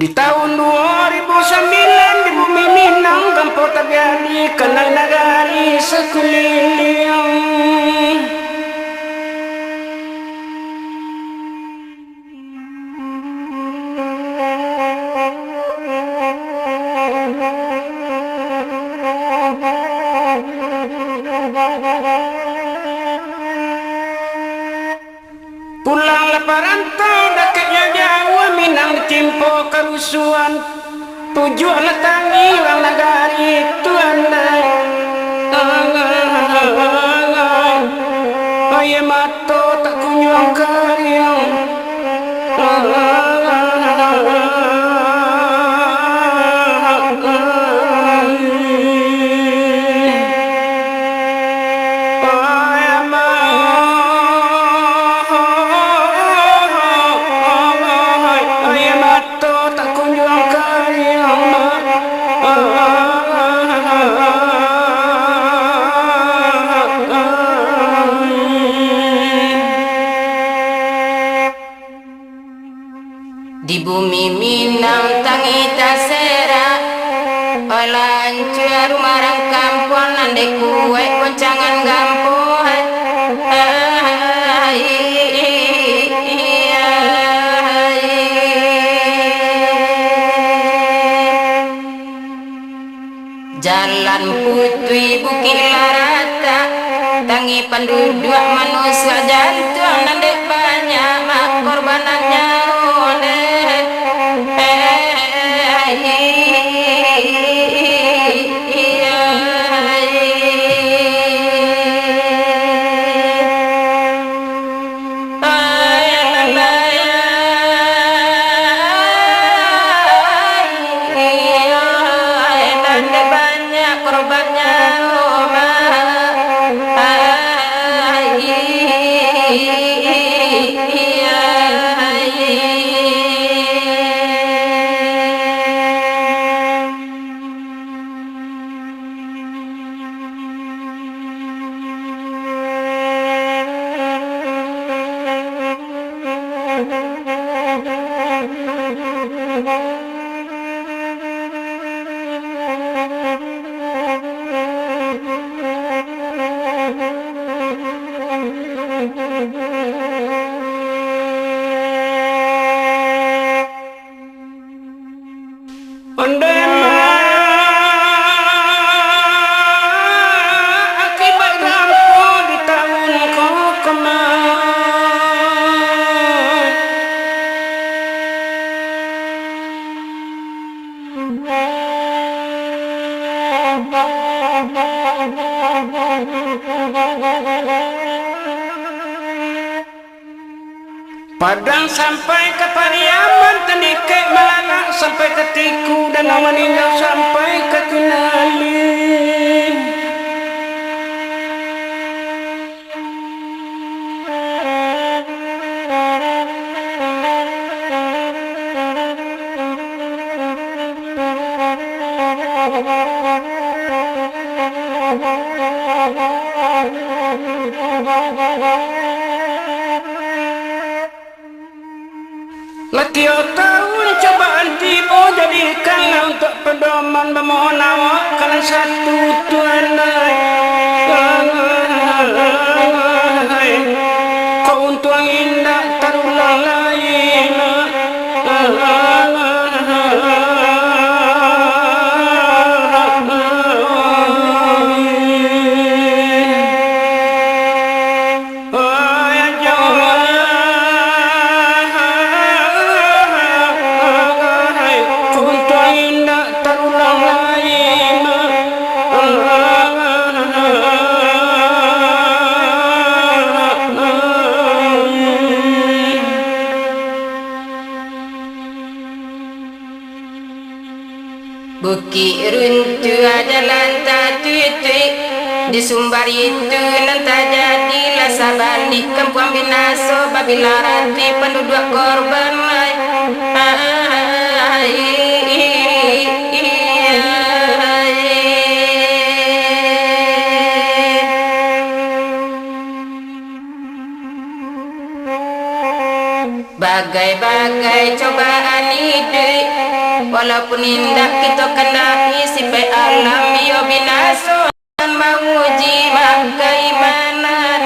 Di tahun 2009 di bumi Minang Kampung terjadi kenang nagari sekeliling. Pulanglah perantau dekatnya Jawa Minang ditimpa kerusuhan. Tujuanlah tangilang nagari Tuhan Ayah mato tak kunjung karyang. Di bumi Minang tangi tasera Olancur marang kampung nandai kue koncangan gampung. Jalan putih bukit larata tangi penduduk manusia jantung nandai banyak mak korbanannya oleh Akibat rampo di tahun kokoman. Padang sampai ke Pariaman, Tendikek Melalak sampai ke Tiku, dan meninggal sampai ke Kinalin. Letio tahun cobaan tiba jadikanlah untuk pedoman memohon awak kalian satu Tuhan. Kau untung indah tarulah lain. Bukit runtu adalah tatutui di sumbar itu nanti jadilah sabalik kampung binaso babila rati penduduk korban. Bagai-bagai cobaan hidup walaupun indah kita kendaki sipai alam yo binaso menguji mak keimanan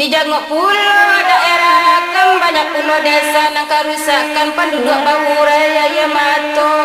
di Jangok pulau daerah kan banyak pulau desa yang kerusakan penduduk bau raya ya mato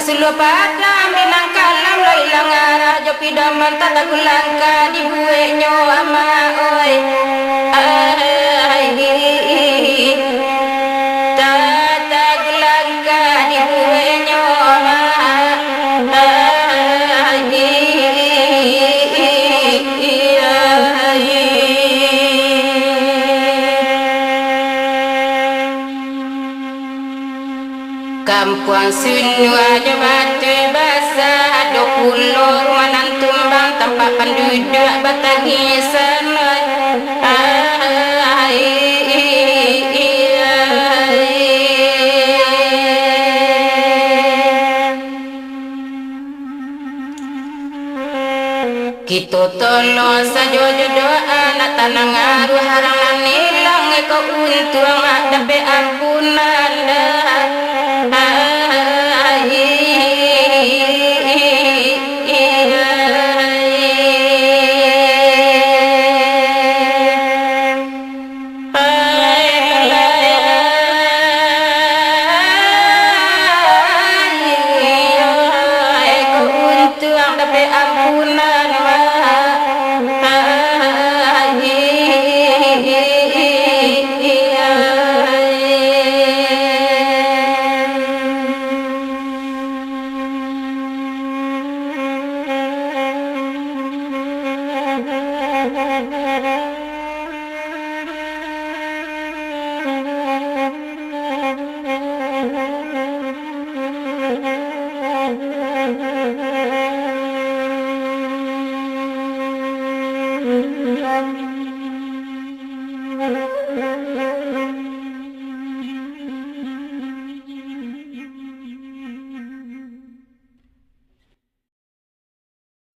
Sulu pada minang kalam lailang arah jopi daman tata gulangka di buenyo ama oi tata gulangka di buenyo ama Kampuang sunua batu basah 20 rumah tumbang tempat penduduk batangisan kita tolong sajojo doa nak tanang ngaruh harangan nilang eko untung mak dape ampunan dah